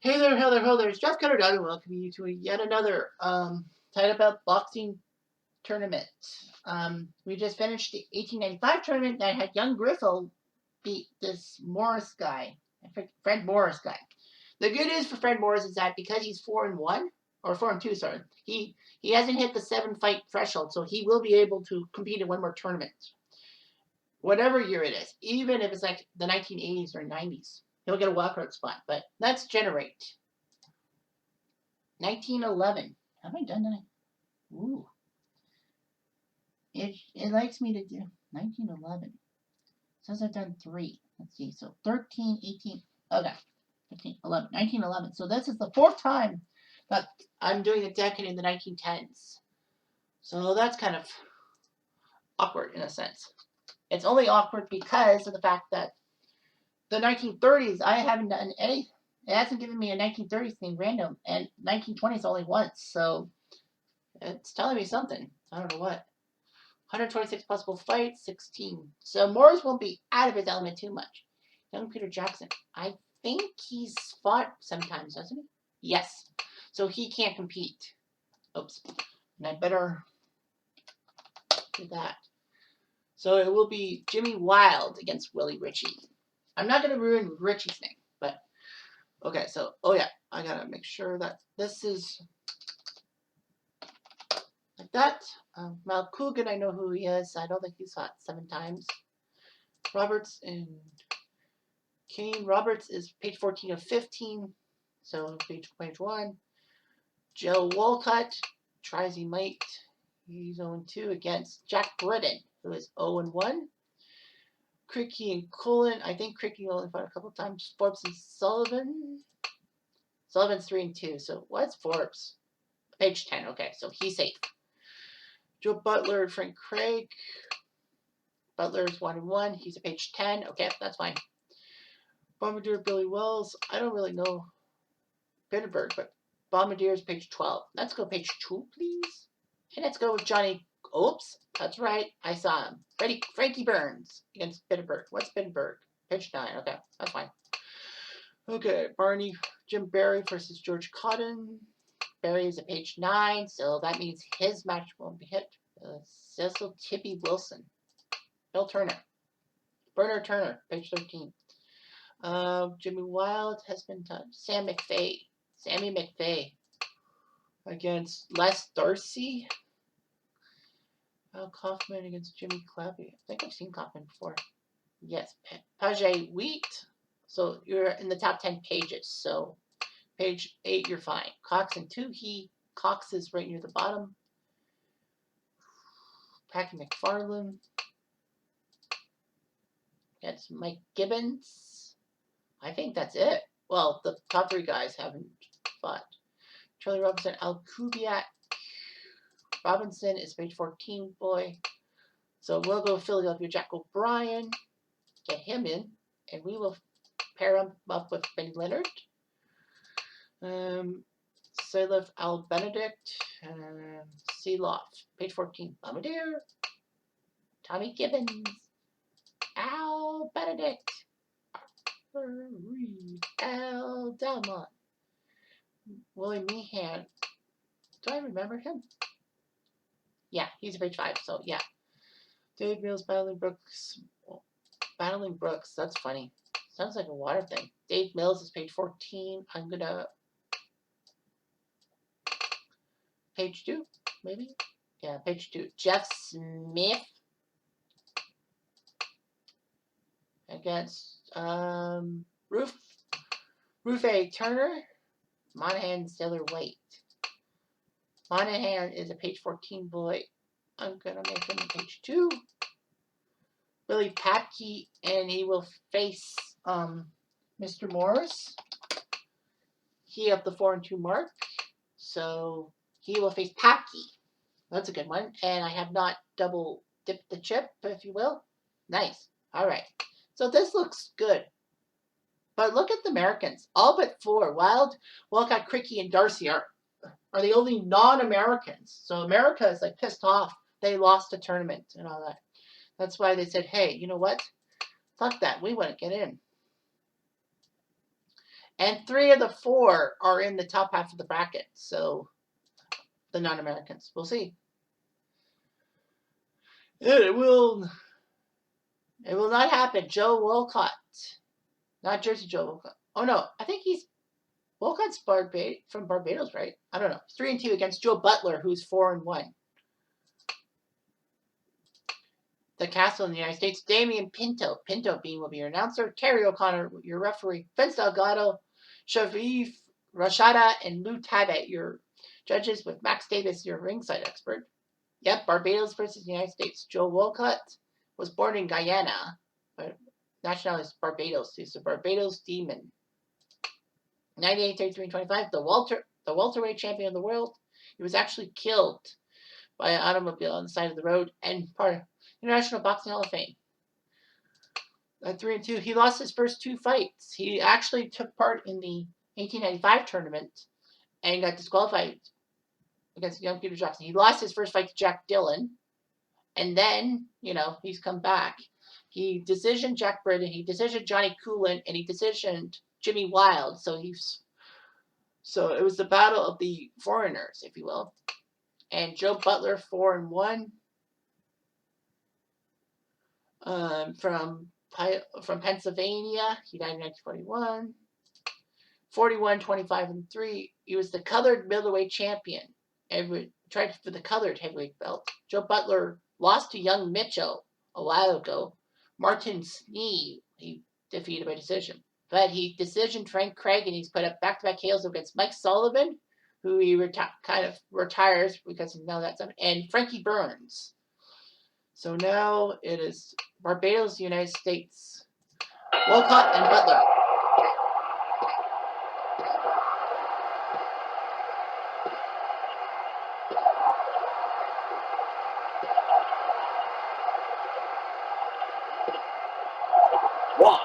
Hey there, hello, hello. It's Jeff Cutter and welcome you to yet another Title Belt boxing tournament. We just finished the 1895 tournament and I had young Griffel beat this Morris guy, Fred Morris guy. The good news for Fred Morris is that because he's 4-1 or 4-2, sorry, he hasn't hit the 7-fight threshold, so he will be able to compete in one more tournament, whatever year it is, even if it's like the 1980s or 90s. He'll get a wildcard spot, but let's generate. 1911. Have I done that? Ooh. It likes me to do 1911. Says I've done 3. Let's see. So 13, 18. Okay. 15, 11. 1911. So this is the 4th time that I'm doing a decade in the 1910s. So that's kind of awkward in a sense. It's only awkward because of the fact that the 1930s, I haven't done any. It hasn't given me a 1930s thing random, and 1920s only once. So it's telling me something. I don't know what. 126 possible fights, 16. So Morris won't be out of his element too much. Young Peter Jackson. I think he's fought sometimes, doesn't he? Yes. So he can't compete. Oops. And I better do that. So it will be Jimmy Wild against Willie Ritchie. I'm not going to ruin Ritchie's name, but okay. So, oh yeah, I got to make sure that this is like that. Mal Coogan, I know who he is. I don't think he's fought 7 times. Roberts and Kane. Roberts is page 14 of 15, so page 1. Joe Walcott tries he might. He's 0-2 against Jack Britton, who is 0-1. Cricky and Cullen. I think Cricky only fought a couple times. Forbes and Sullivan. Sullivan's 3-2. So what's Forbes? Page 10. Okay, so he's safe. Joe Butler and Frank Craig. Butler's 1-1. He's a page 10. Okay, that's fine. Bombardier Billy Wells. I don't really know Pittsburgh, but Bombardier is page 12. Let's go page 2, please. And let's go with Johnny. Oops, that's right. I saw him. Frankie Burns against Pittsburgh. What's Pittsburgh? Page 9. Okay, that's fine. Okay, Barney, Jim Barry versus George Cotton. Barry is at page 9, so that means his match won't be hit. Cecil Tippy Wilson. Bill Turner. Bernard Turner, page 13. Jimmy Wild has been done. Sammy McVeigh against Les Darcy. Al Kaufman against Jimmy Clappy. I think I've seen Kaufman before. Yes. Page Wheat. So you're in the top 10 pages. So page 8, you're fine. Cox and Toohey. Cox is right near the bottom. Packy McFarland. That's Mike Gibbons. I think that's it. Well, the top 3 guys haven't fought. Charlie Robinson, Al Kubiak. Robinson is page 14, boy. So we'll go Philadelphia Jack O'Brien, get him in, and we will pair him up with Ben Leonard. Salif Al Benedict, Seeloff, page 14, Bombardier. Tommy Gibbons, Al Benedict, Arthur Reed, Al Delmont, Willie Meehan. Do I remember him? Yeah, he's a page 5, so yeah. Dave Mills, Battling Brooks. That's funny. Sounds like a water thing. Dave Mills is page 14. I'm gonna page 2, maybe? Yeah, page 2. Jeff Smith against Rufe Turner. Monahan Stiller White. Monahan is a page 14 boy. I'm gonna make him a page 2. Billy Papke, and he will face Mr. Morris. He up the 4-2 mark, so he will face Papke. That's a good one, and I have not double dipped the chip, if you will. Nice. All right. So this looks good. But look at the Americans. All but 4. Wild, Walcott, Cricky, and Darcy are the only non-Americans. So America is like pissed off. They lost a tournament and all that. That's why they said, hey, you know what? Fuck that. We want to get in. And 3 of the 4 are in the top half of the bracket. So the non-Americans. We'll see. It will not happen. Joe Wolcott. Not Jersey Joe Wolcott. Oh no, I think Wolcott's from Barbados, right? I don't know. 3-2 against Joe Butler, who's 4-1. The Castle in the United States, Damian Pinto. Pinto Bean will be your announcer. Terry O'Connor, your referee. Vince Delgado, Shavif Rashada, and Lou Tabet, your judges, with Max Davis, your ringside expert. Yep, Barbados versus the United States. Joe Wolcott was born in Guyana, but nationality is Barbados. He's a Barbados Demon. 98, 33, 25, the welterweight champion of the world. He was actually killed by an automobile on the side of the road and part of International Boxing Hall of Fame. At 3-2, he lost his first 2 fights. He actually took part in the 1895 tournament and got disqualified against young Peter Jackson. He lost his first fight to Jack Dillon, and then, he's come back. He decisioned Jack Britton, he decisioned Johnny Coolin, and he decisioned Jimmy Wild. So it was the battle of the foreigners, if you will. And Joe Butler, 4-1. From Pennsylvania. He died in 1941. 41, 25, and 3. He was the colored middleweight champion. And tried for the colored heavyweight belt. Joe Butler lost to Young Mitchell a while ago. Martin Snee, he defeated by decision. But he decisioned Frank Craig, and he's put up back-to-back KOs against Mike Sullivan, who he kind of retires because he knows that stuff, and Frankie Burns. So now it is Barbados, United States, Wolcott and Butler. One,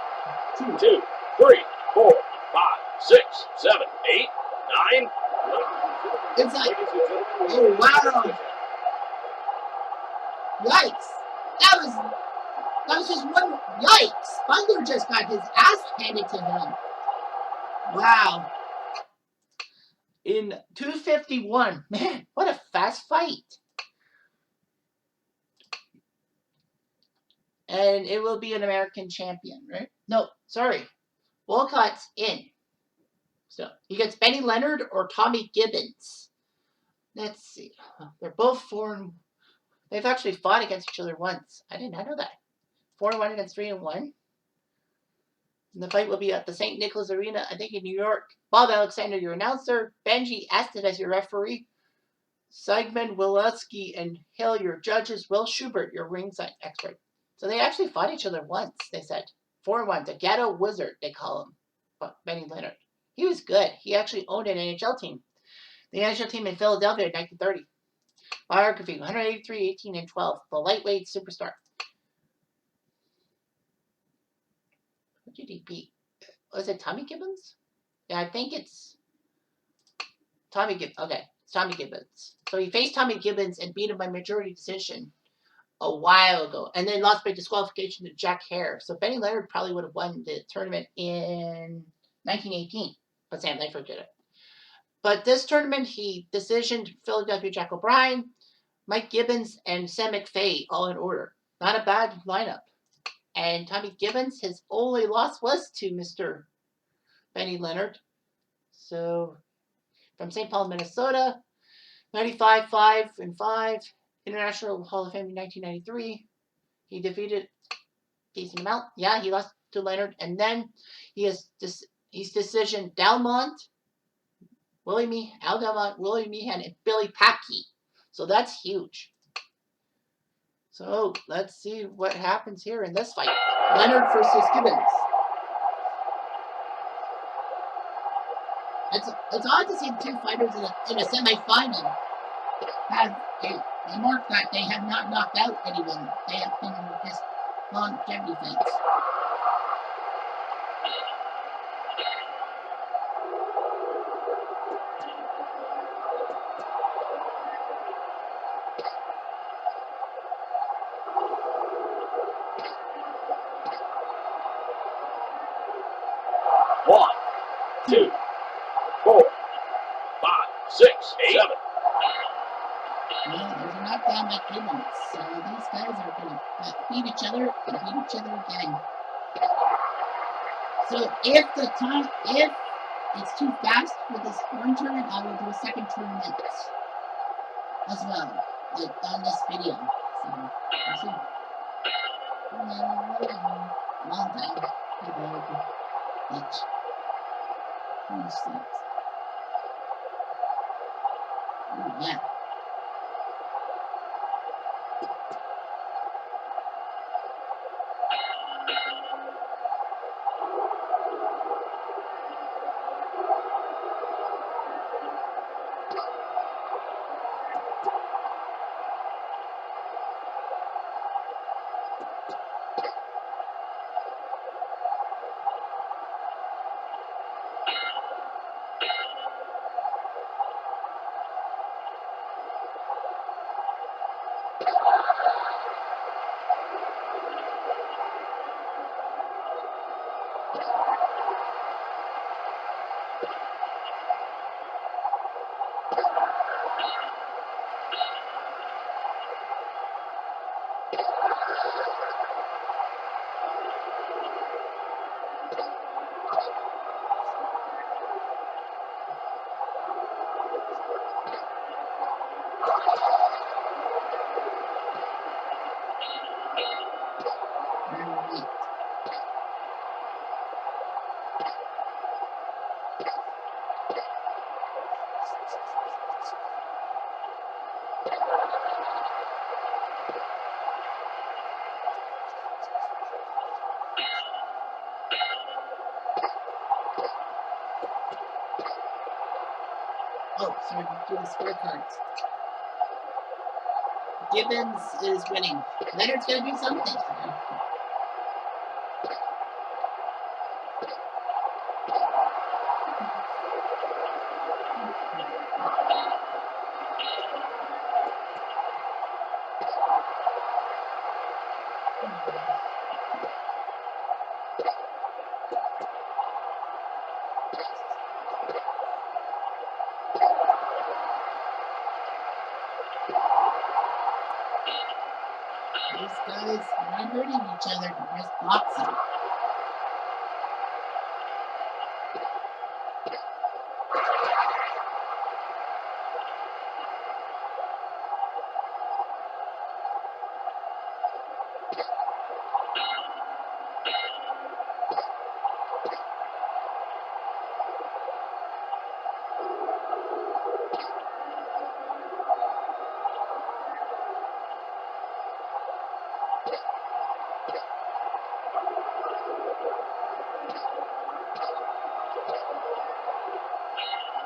two, 3, 4, 5, 6, 7, 8, 9. It's like, oh wow! Yikes! That was just one. Yikes! Butler just got his ass handed to him. Wow. In 251. Man, what a fast fight. And it will be an American champion, right? No, sorry. Wolcott's in. So he gets Benny Leonard or Tommy Gibbons. Let's see. They're both 4-1. They've actually fought against each other once. I did not know that. 4-1 against 3-1. And the fight will be at the St. Nicholas Arena, I think in New York. Bob Alexander, your announcer. Benji Estes as your referee. Sigmund Wilecki and Hill, your judges. Will Schubert, your ringside expert. So they actually fought each other once, they said. 4-1. The Ghetto Wizard, they call him. But Benny Leonard. He was good. He actually owned an NHL team. The NHL team in Philadelphia in 1930. Biography, 183, 18, and 12. The lightweight superstar. Who did he beat? Was it Tommy Gibbons? Yeah, I think it's Tommy Gibbons. Okay, it's Tommy Gibbons. So he faced Tommy Gibbons and beat him by majority decision a while ago. And then lost by disqualification to Jack Hare. So Benny Leonard probably would have won the tournament in 1918. But Sam Langford did it. But this tournament, he decisioned Philadelphia Jack O'Brien, Mike Gibbons, and Sam McVay all in order. Not a bad lineup. And Tommy Gibbons, his only loss was to Mr. Benny Leonard. So, from St. Paul, Minnesota, 95, 5-5, International Hall of Fame in 1993. He defeated decent amount. Yeah, he lost to Leonard. And then he's decision Dalmont, Al Dalmont, Willie Meehan, and Billy Papke. So that's huge. So let's see what happens here in this fight. Leonard versus Gibbons. It's odd to see the two fighters in a semifinal have a mark that they have not knocked out anyone. They have been just longevity fights. 2, 4, 5, 6, 7. Well, there's a knockdown by Gibbons. So these guys are going to beat each other and beat each other again. So if it's too fast for this one turn, I will do a second tournament as well, like on this video. So we'll see. Long time. Bitch. Oh, yeah. Oh, sorry, do the scorecards. Gibbons is winning. Leonard's gonna do something. These guys are hurting each other. There's boxing.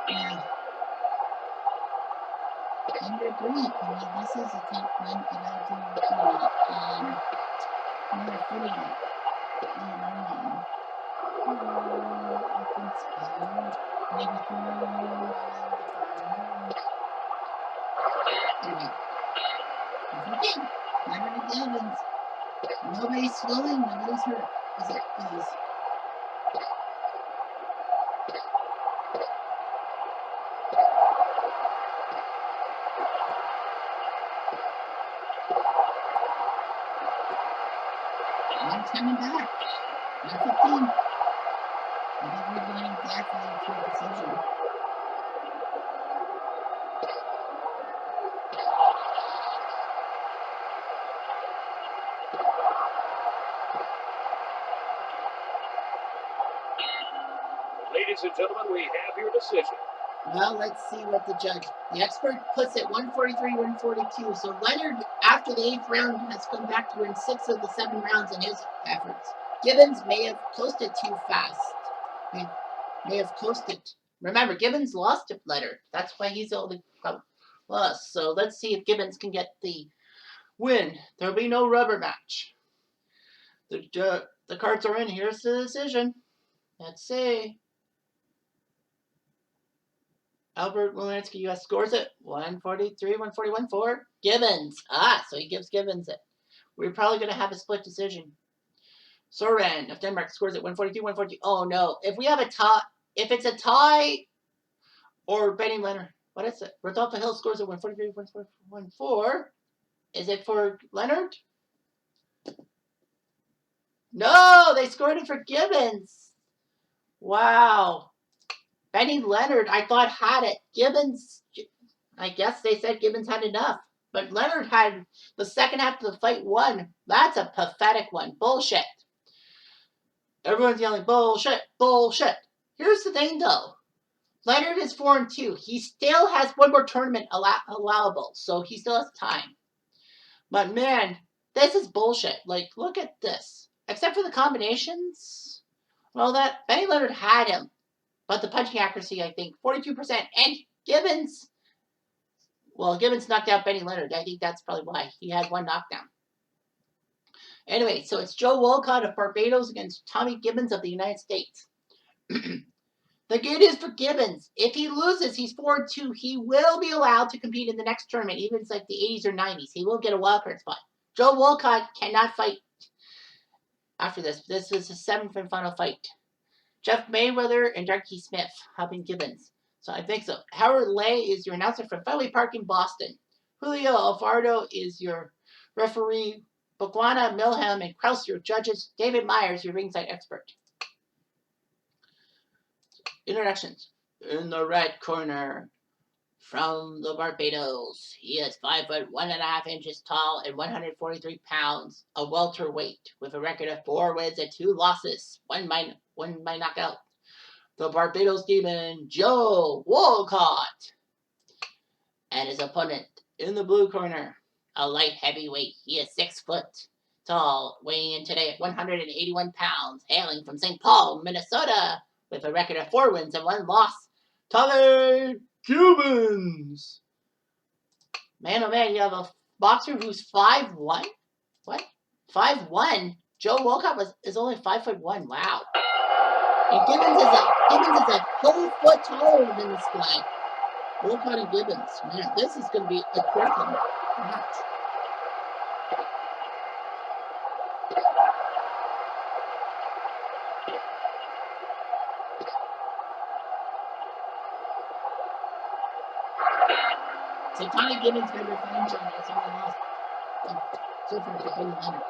Yeah. Under Greek, I mean, this is a top one that I do agree. Another footy. Maybe okay. Leonard and Gibbons. Nobody's swelling, nobody's hurt. Is it? Please. One's coming back. Not 15. I think we're going definitely to a decision. Ladies and gentlemen, we have your decision. Well, let's see what the expert puts it 143, 142. So Leonard, after the 8th round, has come back to win 6 of the 7 rounds in his efforts. Gibbons may have coasted too fast. May have coasted. Remember, Gibbons lost to Leonard. That's why he's only lost. So let's see if Gibbons can get the win. There'll be no rubber match. The cards are in. Here's the decision. Let's see. Albert Walensky, U.S. scores it 143, 141 for Gibbons. So he gives Gibbons it. We're probably going to have a split decision. Soren of Denmark scores it 142, 142. Oh, no. If we have a tie, if it's a tie or Benny Leonard, what is it? Rodolfo Hill scores a 143, 144. Is it for Leonard? No, they scored it for Gibbons. Wow. Benny Leonard, I thought, had it. Gibbons, I guess they said Gibbons had enough. But Leonard had the second half of the fight won. That's a pathetic one. Bullshit. Everyone's yelling, bullshit, bullshit. Here's the thing, though. Leonard is 4-2. He still has one more tournament allowable, so he still has time. But, man, this is bullshit. Like, look at this. Except for the combinations, well, that Benny Leonard had him. But the punching accuracy, I think, 42%. And Gibbons, well, Gibbons knocked out Benny Leonard. I think that's probably why. He had one knockdown. Anyway, so it's Joe Walcott of Barbados against Tommy Gibbons of the United States. The good news for Gibbons, if he loses, he's 4-2. He will be allowed to compete in the next tournament, even if it's like the 80s or 90s. He will get a wildcard spot. Joe Walcott cannot fight after this. This is the 7th and final fight. Jeff Mayweather and Darky Smith helping Gibbons. So I think so. Howard Lay is your announcer from Fenway Park in Boston. Julio Alvarado is your referee. Boguana, Milham, and Kraus your judges. David Myers your ringside expert. Introductions. In the red corner, from the Barbados, he is 5 foot 1.5 inches tall and 143 pounds, a welterweight with a record of 4 wins and 2 losses, one by knockout. The Barbados Demon, Joe Walcott, and his opponent in the blue corner, a light heavyweight. He is 6 foot tall, weighing in today at 181 pounds, hailing from St. Paul, Minnesota, with a record of 4 wins and 1 loss. Tommy Gibbons. Man, oh man, you have a boxer who's 5'1"? What? 5'1"? Joe Walcott is only 5'1". Wow. And Gibbons is a whole foot taller than this guy. Walcott and Gibbons. Man, this is going to be a cracking match. So Tommy Gibbons got revenge on us. Only lost so far to Benny Leonard.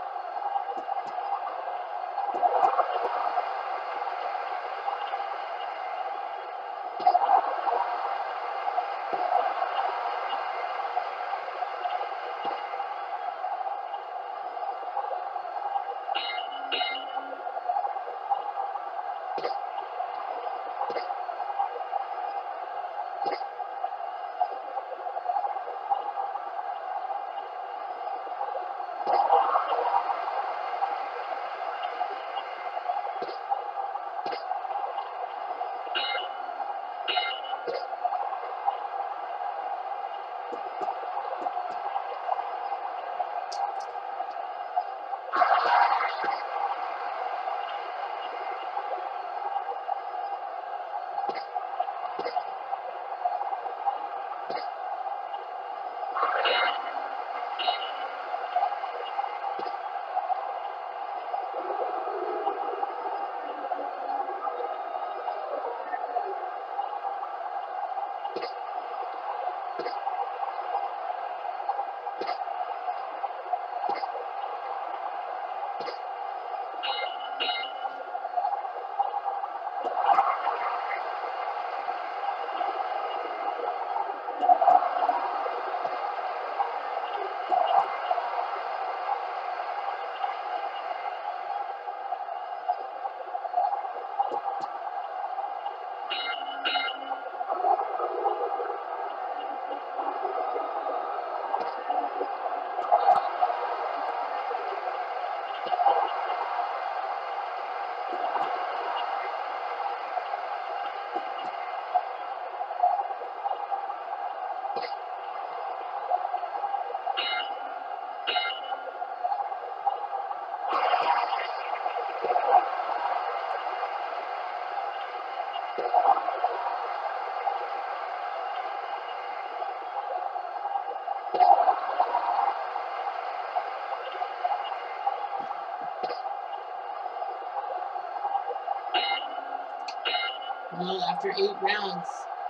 Well, after 8 rounds,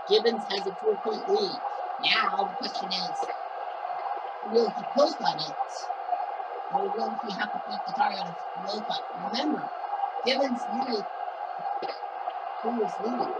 Gibbons has a 4-point lead. Now the question is, will he post on it? Or will he have to beat the tar out of Wolcott? Remember, Gibbons needed who was leading.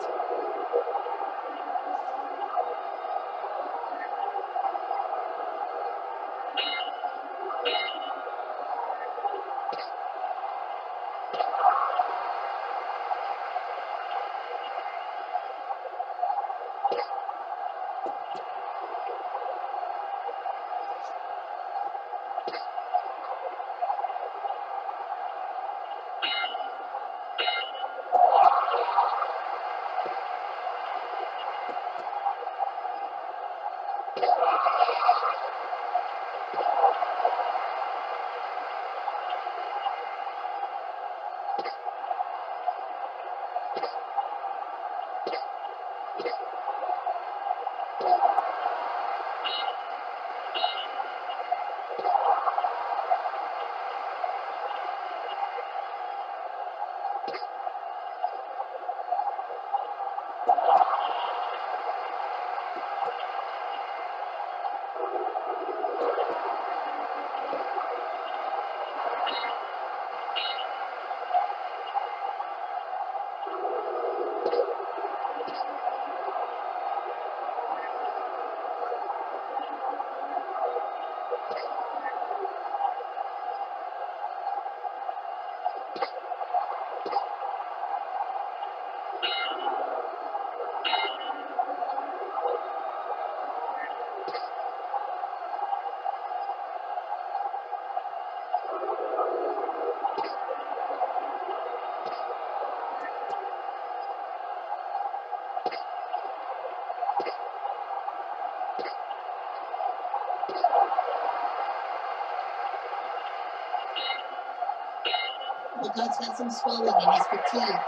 Wolcott's got some swelling and he's fatigued.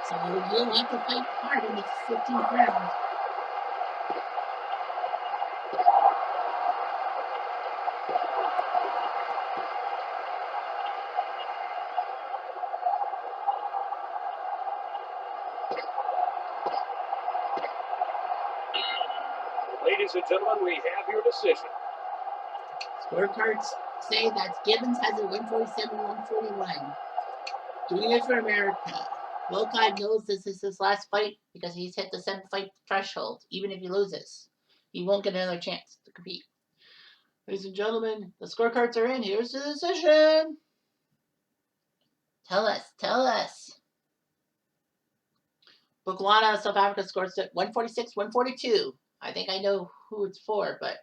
So you'll have to fight hard in the 15th round. Ladies and gentlemen, we have your decision. Scorecards say that Gibbons has a 147-141. Doing it for America. Wolcott knows this is his last fight because he's hit the 7-fight threshold. Even if he loses, he won't get another chance to compete. Ladies and gentlemen, the scorecards are in. Here's the decision. Tell us. Botswana, South Africa scores at 146-142. I think I know who it's for, but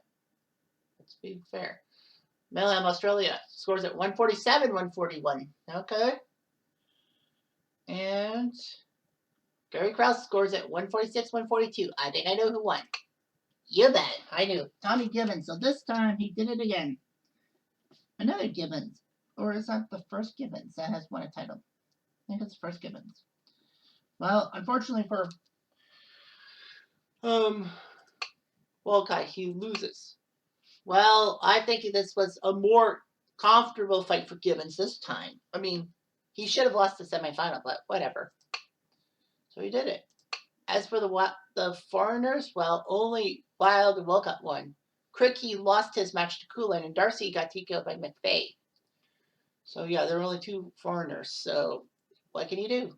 let's be fair. Melham, Australia scores at 147-141. Okay. And Gary Krause scores at 146-142. I think I know who won. You bet. I knew. Tommy Gibbons. So this time he did it again. Another Gibbons. Or is that the first Gibbons that has won a title? I think it's the first Gibbons. Well, unfortunately for Wolcott, he loses. Well, I think this was a more comfortable fight for Gibbons this time. I mean, he should have lost the semifinal, but whatever. So he did it. As for the foreigners, well, only Wild and Wolcott won. Cricky lost his match to Coolin, and Darcy got TKO'd by McVeigh. So yeah, there are only 2 foreigners. So what can you do?